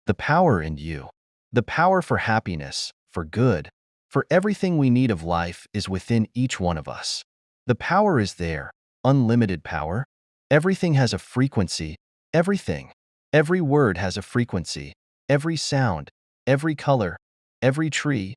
The power in you. The power for happiness, for good, for everything we need of life is within each one of us. The power is there, unlimited power. Everything has a frequency, everything. Every word has a frequency, every sound, every color, every tree,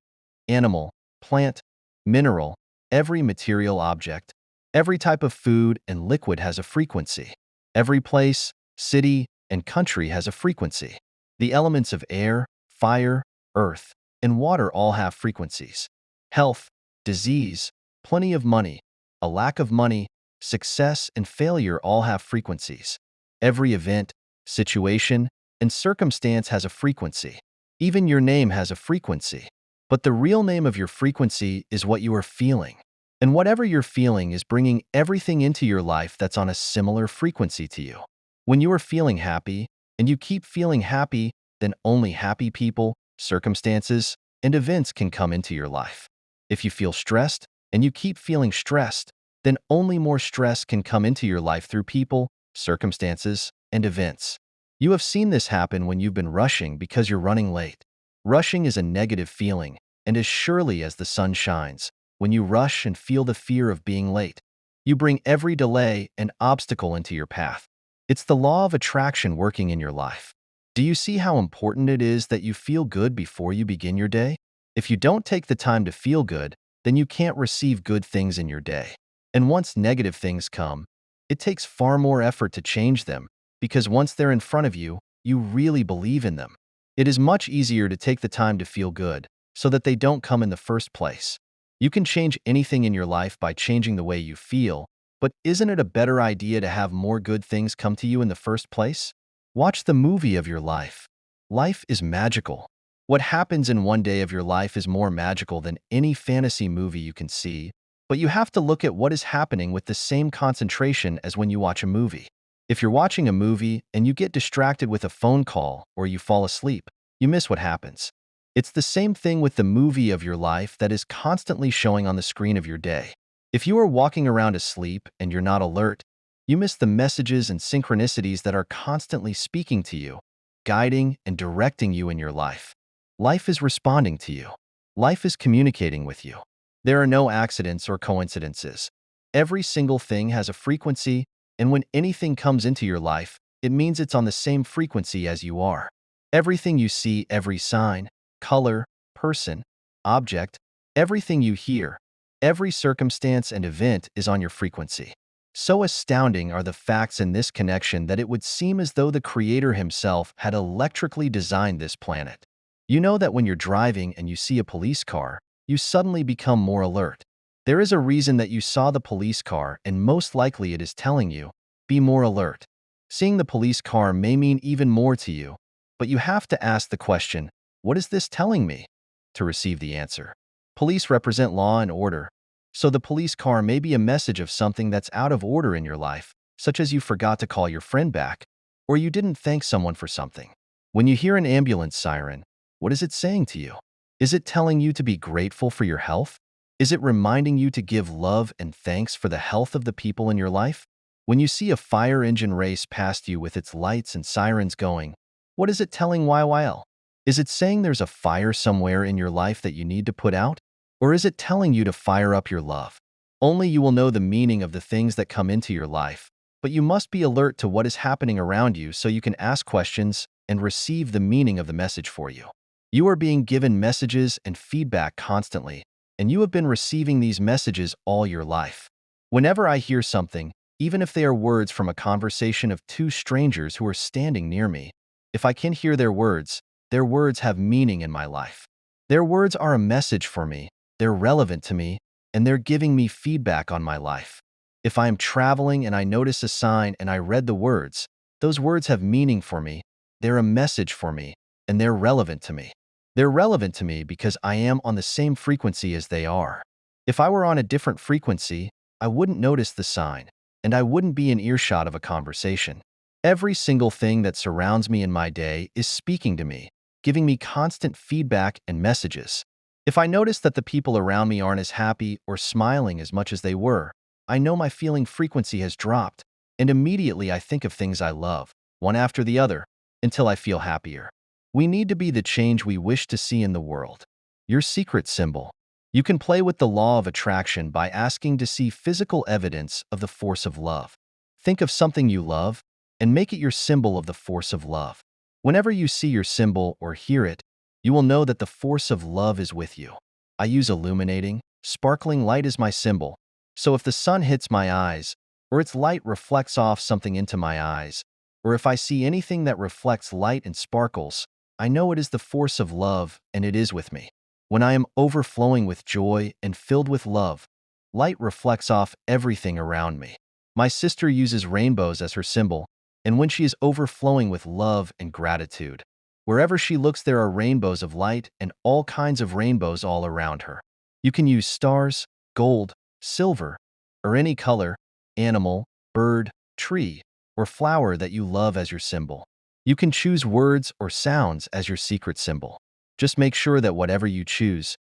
animal, plant, mineral, every material object, every type of food and liquid has a frequency. Every place, city, and country has a frequency. The elements of air, fire, earth, and water all have frequencies. Health, disease, plenty of money, a lack of money, success, and failure all have frequencies. Every event, situation, and circumstance has a frequency. Even your name has a frequency. But the real name of your frequency is what you are feeling. And whatever you're feeling is bringing everything into your life that's on a similar frequency to you. When you are feeling happy, and you keep feeling happy, then only happy people, circumstances, and events can come into your life. If you feel stressed, and you keep feeling stressed, then only more stress can come into your life through people, circumstances, and events. You have seen this happen when you've been rushing because you're running late. Rushing is a negative feeling, and as surely as the sun shines, when you rush and feel the fear of being late, you bring every delay and obstacle into your path. It's the law of attraction working in your life. Do you see how important it is that you feel good before you begin your day? If you don't take the time to feel good, then you can't receive good things in your day. And once negative things come, it takes far more effort to change them, because once they're in front of you, you really believe in them. It is much easier to take the time to feel good, so that they don't come in the first place. You can change anything in your life by changing the way you feel, but isn't it a better idea to have more good things come to you in the first place? Watch the movie of your life. Life is magical. What happens in one day of your life is more magical than any fantasy movie you can see, but you have to look at what is happening with the same concentration as when you watch a movie. If you're watching a movie and you get distracted with a phone call or you fall asleep, you miss what happens. It's the same thing with the movie of your life that is constantly showing on the screen of your day. If you are walking around asleep and you're not alert, you miss the messages and synchronicities that are constantly speaking to you, guiding and directing you in your life. Life is responding to you. Life is communicating with you. There are no accidents or coincidences. Every single thing has a frequency, and when anything comes into your life, it means it's on the same frequency as you are. Everything you see, every sign, color, person, object, everything you hear, every circumstance and event is on your frequency. So astounding are the facts in this connection that it would seem as though the Creator himself had electrically designed this planet. You know that when you're driving and you see a police car, you suddenly become more alert. There is a reason that you saw the police car, and most likely it is telling you, be more alert. Seeing the police car may mean even more to you, but you have to ask the question, what is this telling me? To receive the answer. Police represent law and order, so the police car may be a message of something that's out of order in your life, such as you forgot to call your friend back, or you didn't thank someone for something. When you hear an ambulance siren, what is it saying to you? Is it telling you to be grateful for your health? Is it reminding you to give love and thanks for the health of the people in your life? When you see a fire engine race past you with its lights and sirens going, what is it telling YYL? Is it saying there's a fire somewhere in your life that you need to put out? Or is it telling you to fire up your love? Only you will know the meaning of the things that come into your life, but you must be alert to what is happening around you so you can ask questions and receive the meaning of the message for you. You are being given messages and feedback constantly, and you have been receiving these messages all your life. Whenever I hear something, even if they are words from a conversation of two strangers who are standing near me, if I can hear their words have meaning in my life. Their words are a message for me, they're relevant to me, and they're giving me feedback on my life. If I am traveling and I notice a sign and I read the words, those words have meaning for me, they're a message for me, and they're relevant to me. They're relevant to me because I am on the same frequency as they are. If I were on a different frequency, I wouldn't notice the sign, and I wouldn't be in earshot of a conversation. Every single thing that surrounds me in my day is speaking to me, giving me constant feedback and messages. If I notice that the people around me aren't as happy or smiling as much as they were, I know my feeling frequency has dropped, and immediately I think of things I love, one after the other, until I feel happier. We need to be the change we wish to see in the world. Your secret symbol. You can play with the law of attraction by asking to see physical evidence of the force of love. Think of something you love and make it your symbol of the force of love. Whenever you see your symbol or hear it, you will know that the force of love is with you. I use illuminating, sparkling light as my symbol, so if the sun hits my eyes, or its light reflects off something into my eyes, or if I see anything that reflects light and sparkles, I know it is the force of love and it is with me. When I am overflowing with joy and filled with love, light reflects off everything around me. My sister uses rainbows as her symbol, and when she is overflowing with love and gratitude, wherever she looks there are rainbows of light and all kinds of rainbows all around her. You can use stars, gold, silver, or any color, animal, bird, tree, or flower that you love as your symbol. You can choose words or sounds as your secret symbol. Just make sure that whatever you choose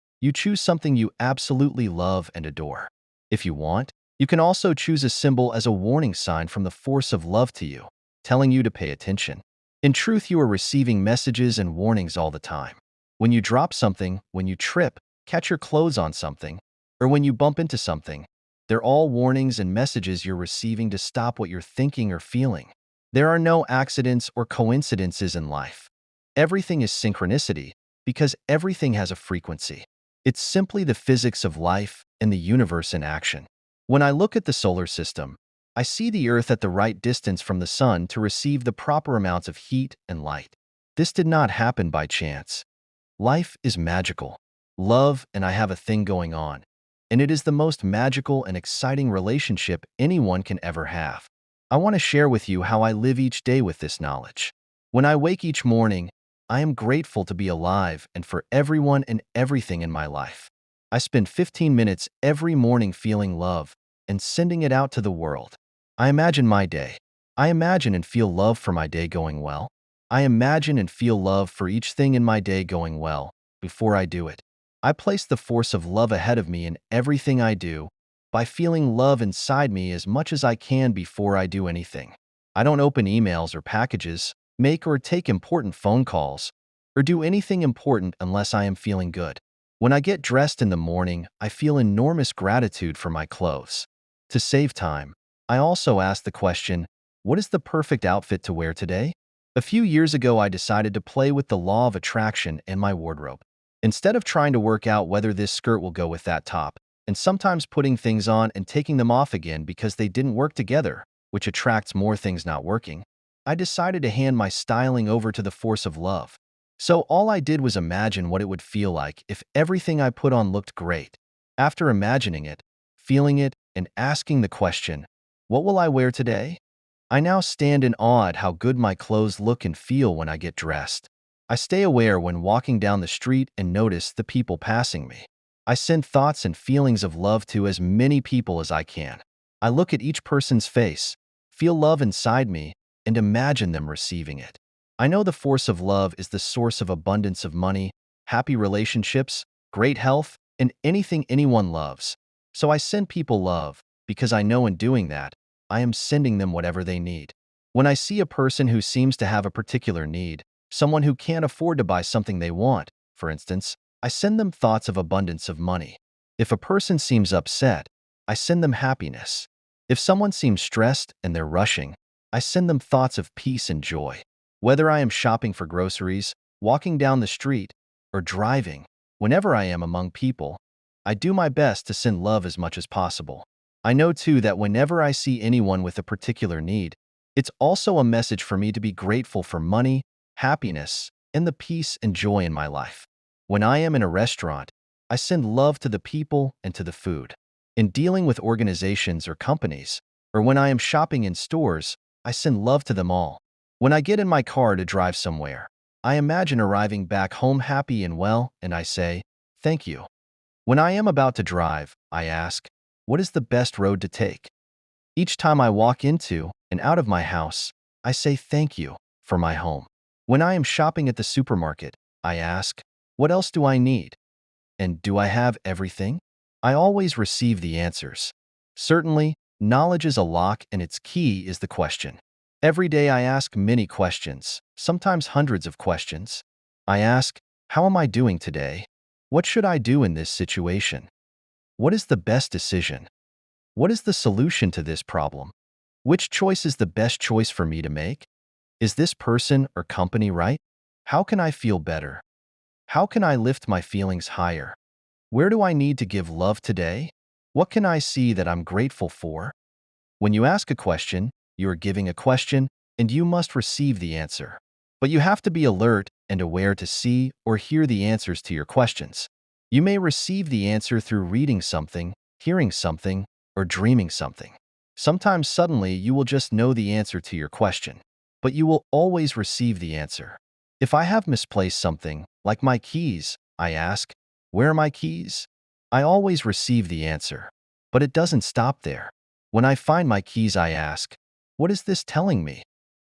something you absolutely love and adore. If you want, you can also choose a symbol as a warning sign from the force of love to you, telling you to pay attention. In truth, you are receiving messages and warnings all the time. When you drop something, when you trip, catch your clothes on something, or when you bump into something, they're all warnings and messages you're receiving to stop what you're thinking or feeling. There are no accidents or coincidences in life. Everything is synchronicity because everything has a frequency. It's simply the physics of life and the universe in action. When I look at the solar system, I see the Earth at the right distance from the Sun to receive the proper amounts of heat and light. This did not happen by chance. Life is magical. Love and I have a thing going on, and it is the most magical and exciting relationship anyone can ever have. I want to share with you how I live each day with this knowledge. When I wake each morning, I am grateful to be alive and for everyone and everything in my life. I spend 15 minutes every morning feeling love and sending it out to the world. I imagine my day. I imagine and feel love for my day going well. I imagine and feel love for each thing in my day going well before I do it. I place the force of love ahead of me in everything I do by feeling love inside me as much as I can before I do anything. I don't open emails or packages, make or take important phone calls, or do anything important unless I am feeling good. When I get dressed in the morning, I feel enormous gratitude for my clothes. To save time, I also ask the question, what is the perfect outfit to wear today? A few years ago, I decided to play with the law of attraction in my wardrobe. Instead of trying to work out whether this skirt will go with that top, and sometimes putting things on and taking them off again because they didn't work together, which attracts more things not working, I decided to hand my styling over to the force of love. So all I did was imagine what it would feel like if everything I put on looked great. After imagining it, feeling it, and asking the question, what will I wear today? I now stand in awe at how good my clothes look and feel when I get dressed. I stay aware when walking down the street and notice the people passing me. I send thoughts and feelings of love to as many people as I can. I look at each person's face, feel love inside me, and imagine them receiving it. I know the force of love is the source of abundance of money, happy relationships, great health, and anything anyone loves. So I send people love, because I know in doing that, I am sending them whatever they need. When I see a person who seems to have a particular need, someone who can't afford to buy something they want, for instance, I send them thoughts of abundance of money. If a person seems upset, I send them happiness. If someone seems stressed and they're rushing, I send them thoughts of peace and joy. Whether I am shopping for groceries, walking down the street, or driving, whenever I am among people, I do my best to send love as much as possible. I know too that whenever I see anyone with a particular need, it's also a message for me to be grateful for money, happiness, and the peace and joy in my life. When I am in a restaurant, I send love to the people and to the food. In dealing with organizations or companies, or when I am shopping in stores, I send love to them all. When I get in my car to drive somewhere, I imagine arriving back home happy and well, and I say, thank you. When I am about to drive, I ask, what is the best road to take? Each time I walk into and out of my house, I say thank you for my home. When I am shopping at the supermarket, I ask, what else do I need? And do I have everything? I always receive the answers. Certainly, knowledge is a lock and its key is the question. Every day I ask many questions, sometimes hundreds of questions. I ask, how am I doing today? What should I do in this situation? What is the best decision? What is the solution to this problem? Which choice is the best choice for me to make? Is this person or company right? How can I feel better? How can I lift my feelings higher? Where do I need to give love today? What can I see that I'm grateful for? When you ask a question, you are giving a question, and you must receive the answer. But you have to be alert and aware to see or hear the answers to your questions. You may receive the answer through reading something, hearing something, or dreaming something. Sometimes suddenly you will just know the answer to your question, but you will always receive the answer. If I have misplaced something, like my keys, I ask, where are my keys? I always receive the answer, but it doesn't stop there. When I find my keys, I ask, what is this telling me?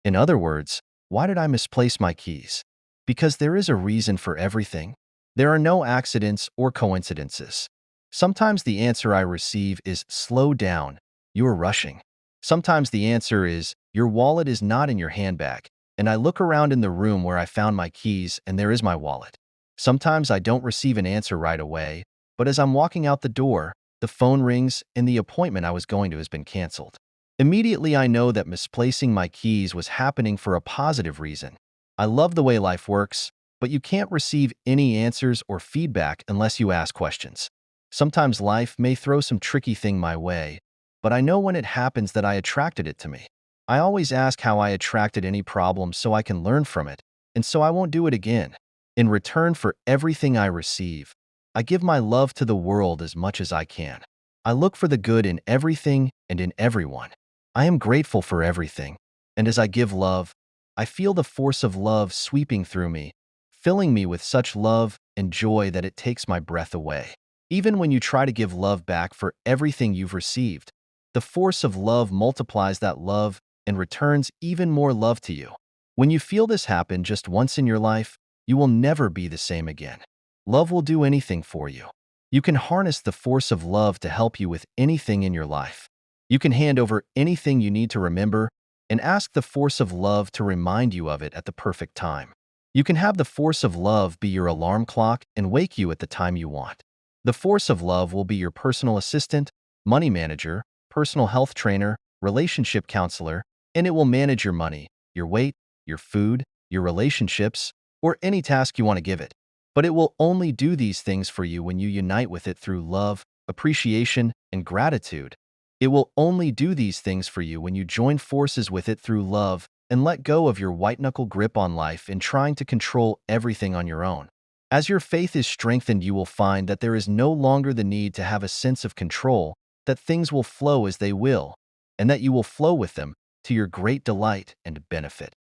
In other words, why did I misplace my keys? Because there is a reason for everything. There are no accidents or coincidences. Sometimes the answer I receive is slow down, you are rushing. Sometimes the answer is your wallet is not in your handbag, and I look around in the room where I found my keys and there is my wallet. Sometimes I don't receive an answer right away, but as I'm walking out the door, the phone rings and the appointment I was going to has been canceled. Immediately, I know that misplacing my keys was happening for a positive reason. I love the way life works, but you can't receive any answers or feedback unless you ask questions. Sometimes life may throw some tricky thing my way, but I know when it happens that I attracted it to me. I always ask how I attracted any problem so I can learn from it, and so I won't do it again. In return for everything I receive, I give my love to the world as much as I can. I look for the good in everything and in everyone. I am grateful for everything, and as I give love, I feel the force of love sweeping through me, filling me with such love and joy that it takes my breath away. Even when you try to give love back for everything you've received, the force of love multiplies that love and returns even more love to you. When you feel this happen just once in your life, you will never be the same again. Love will do anything for you. You can harness the force of love to help you with anything in your life. You can hand over anything you need to remember and ask the force of love to remind you of it at the perfect time. You can have the force of love be your alarm clock and wake you at the time you want. The force of love will be your personal assistant, money manager, personal health trainer, relationship counselor, and it will manage your money, your weight, your food, your relationships, or any task you want to give it. But it will only do these things for you when you unite with it through love, appreciation, and gratitude. It will only do these things for you when you join forces with it through love and let go of your white-knuckle grip on life in trying to control everything on your own. As your faith is strengthened, you will find that there is no longer the need to have a sense of control, that things will flow as they will, and that you will flow with them to your great delight and benefit.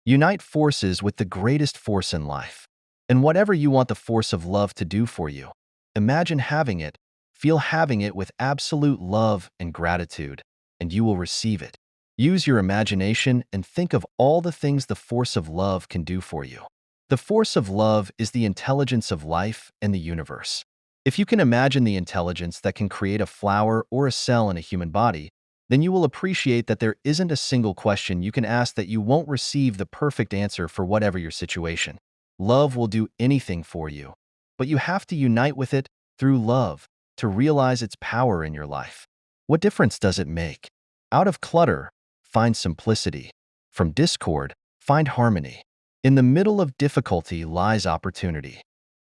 Unite forces with the greatest force in life. And whatever you want the force of love to do for you, imagine having it, feel having it with absolute love and gratitude, and you will receive it. Use your imagination and think of all the things the force of love can do for you. The force of love is the intelligence of life and the universe. If you can imagine the intelligence that can create a flower or a cell in a human body, then you will appreciate that there isn't a single question you can ask that you won't receive the perfect answer for whatever your situation. Love will do anything for you, but you have to unite with it through love to realize its power in your life. What difference does it make? Out of clutter, find simplicity. From discord, find harmony. In the middle of difficulty lies opportunity.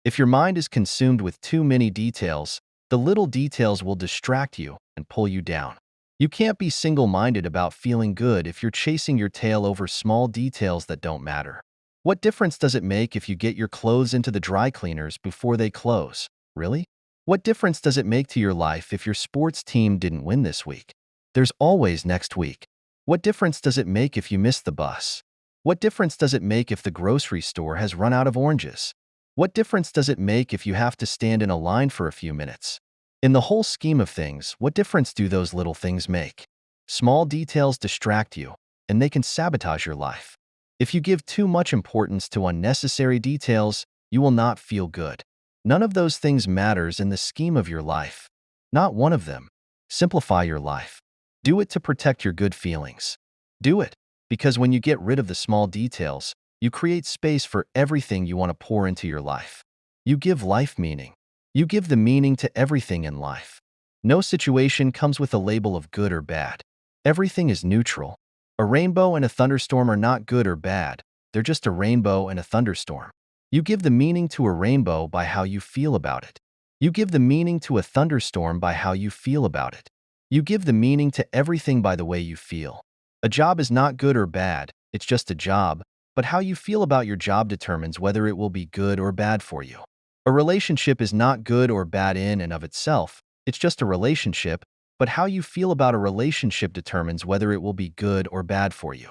If your mind is consumed with too many details, the little details will distract you and pull you down. You can't be single-minded about feeling good if you're chasing your tail over small details that don't matter. What difference does it make if you get your clothes into the dry cleaners before they close? Really? What difference does it make to your life if your sports team didn't win this week? There's always next week. What difference does it make if you miss the bus? What difference does it make if the grocery store has run out of oranges? What difference does it make if you have to stand in a line for a few minutes? In the whole scheme of things, what difference do those little things make? Small details distract you, and they can sabotage your life. If you give too much importance to unnecessary details, you will not feel good. None of those things matters in the scheme of your life. Not one of them. Simplify your life. Do it to protect your good feelings. Do it, because when you get rid of the small details, You create space for everything you want to pour into your life. You give life meaning. You give the meaning to everything in life. No situation comes with a label of good or bad. Everything is neutral. A rainbow and a thunderstorm are not good or bad. They're just a rainbow and a thunderstorm. You give the meaning to a rainbow by how you feel about it. You give the meaning to a thunderstorm by how you feel about it. You give the meaning to everything by the way you feel. A job is not good or bad, it's just a job, but how you feel about your job determines whether it will be good or bad for you. A relationship is not good or bad in and of itself, it's just a relationship, but how you feel about a relationship determines whether it will be good or bad for you.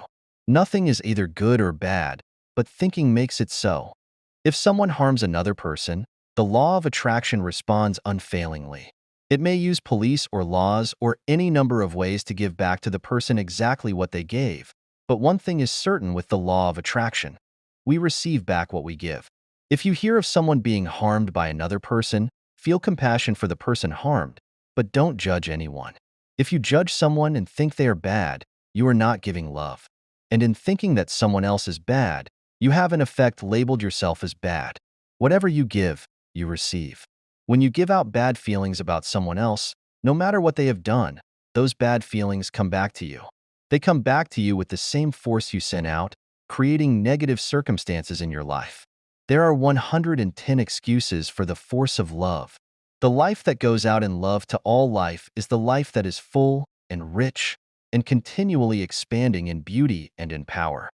Nothing is either good or bad, but thinking makes it so. If someone harms another person, the law of attraction responds unfailingly. It may use police or laws or any number of ways to give back to the person exactly what they gave. But one thing is certain with the law of attraction. We receive back what we give. If you hear of someone being harmed by another person, feel compassion for the person harmed, but don't judge anyone. If you judge someone and think they are bad, you are not giving love. And in thinking that someone else is bad, you have in effect labeled yourself as bad. Whatever you give, you receive. When you give out bad feelings about someone else, no matter what they have done, those bad feelings come back to you. They come back to you with the same force you sent out, creating negative circumstances in your life. There are 110 excuses for the force of love. The life that goes out in love to all life is the life that is full and rich and continually expanding in beauty and in power.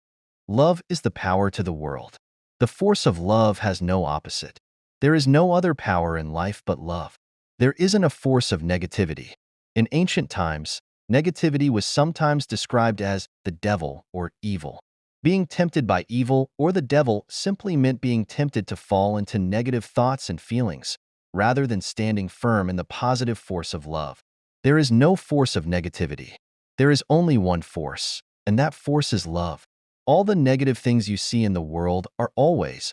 Love is the power to the world. The force of love has no opposite. There is no other power in life but love. There isn't a force of negativity. In ancient times, negativity was sometimes described as the devil or evil. Being tempted by evil or the devil simply meant being tempted to fall into negative thoughts and feelings, rather than standing firm in the positive force of love. There is no force of negativity. There is only one force, and that force is love. All the negative things you see in the world are always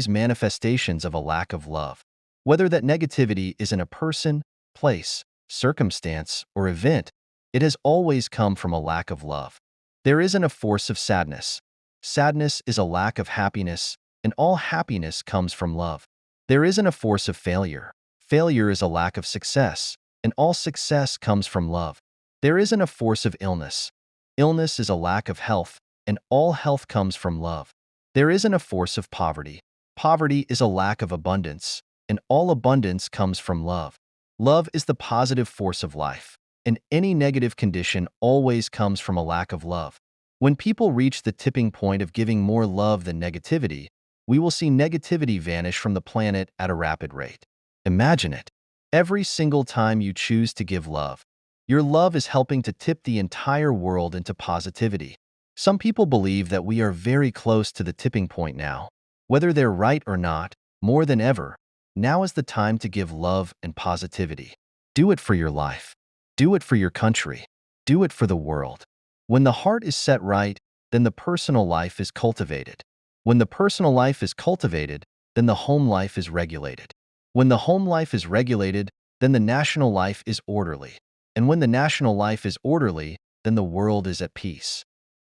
manifestations of a lack of love. Whether that negativity is in a person, place, circumstance, or event, it has always come from a lack of love. There isn't a force of sadness. Sadness is a lack of happiness, and all happiness comes from love. There isn't a force of failure. Failure is a lack of success, and all success comes from love. There isn't a force of illness. Illness is a lack of health, and all health comes from love. There isn't a force of poverty. Poverty is a lack of abundance, and all abundance comes from love. Love is the positive force of life, and any negative condition always comes from a lack of love. When people reach the tipping point of giving more love than negativity, we will see negativity vanish from the planet at a rapid rate. Imagine it. Every single time you choose to give love, your love is helping to tip the entire world into positivity. Some people believe that we are very close to the tipping point now. Whether they're right or not, more than ever, now is the time to give love and positivity. Do it for your life. Do it for your country. Do it for the world. When the heart is set right, then the personal life is cultivated. When the personal life is cultivated, then the home life is regulated. When the home life is regulated, then the national life is orderly. And when the national life is orderly, then the world is at peace.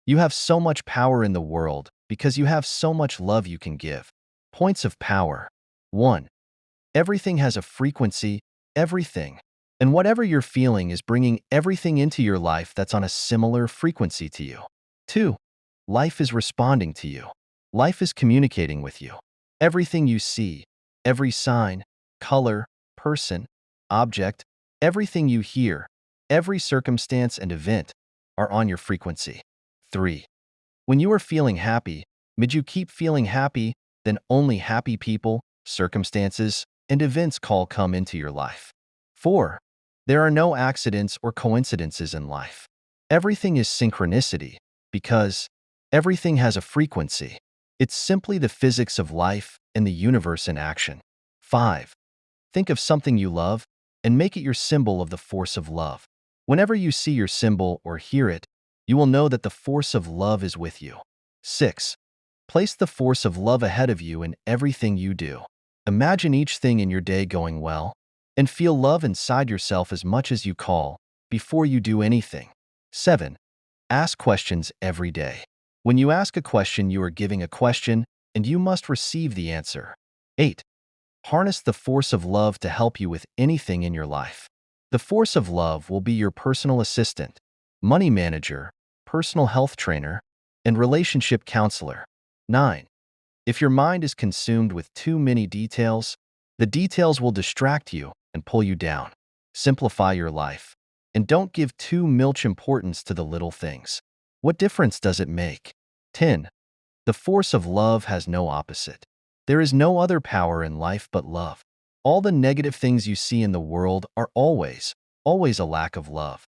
You have so much power in the world because you have so much love you can give. Points of power. 1. Everything has a frequency, everything. And whatever you're feeling is bringing everything into your life that's on a similar frequency to you. 2. Life is responding to you. Life is communicating with you. Everything you see, every sign, color, person, object, everything you hear, every circumstance and event are on your frequency. 3. When you are feeling happy, mid you keep feeling happy, then only happy people, circumstances, and events come into your life. 4. There are no accidents or coincidences in life. Everything is synchronicity because everything has a frequency. It's simply the physics of life and the universe in action. 5. Think of something you love and make it your symbol of the force of love. Whenever you see your symbol or hear it, you will know that the force of love is with you. 6. Place the force of love ahead of you in everything you do. Imagine each thing in your day going well, and feel love inside yourself as much as you call before you do anything. 7. Ask questions every day. When you ask a question, you are giving a question, and you must receive the answer. 8. Harness the force of love to help you with anything in your life. The force of love will be your personal assistant, money manager, personal health trainer, and relationship counselor. 9. If your mind is consumed with too many details, the details will distract you and pull you down. Simplify your life, and don't give too much importance to the little things. What difference does it make? 10. The force of love has no opposite. There is no other power in life but love. All the negative things you see in the world are always a lack of love.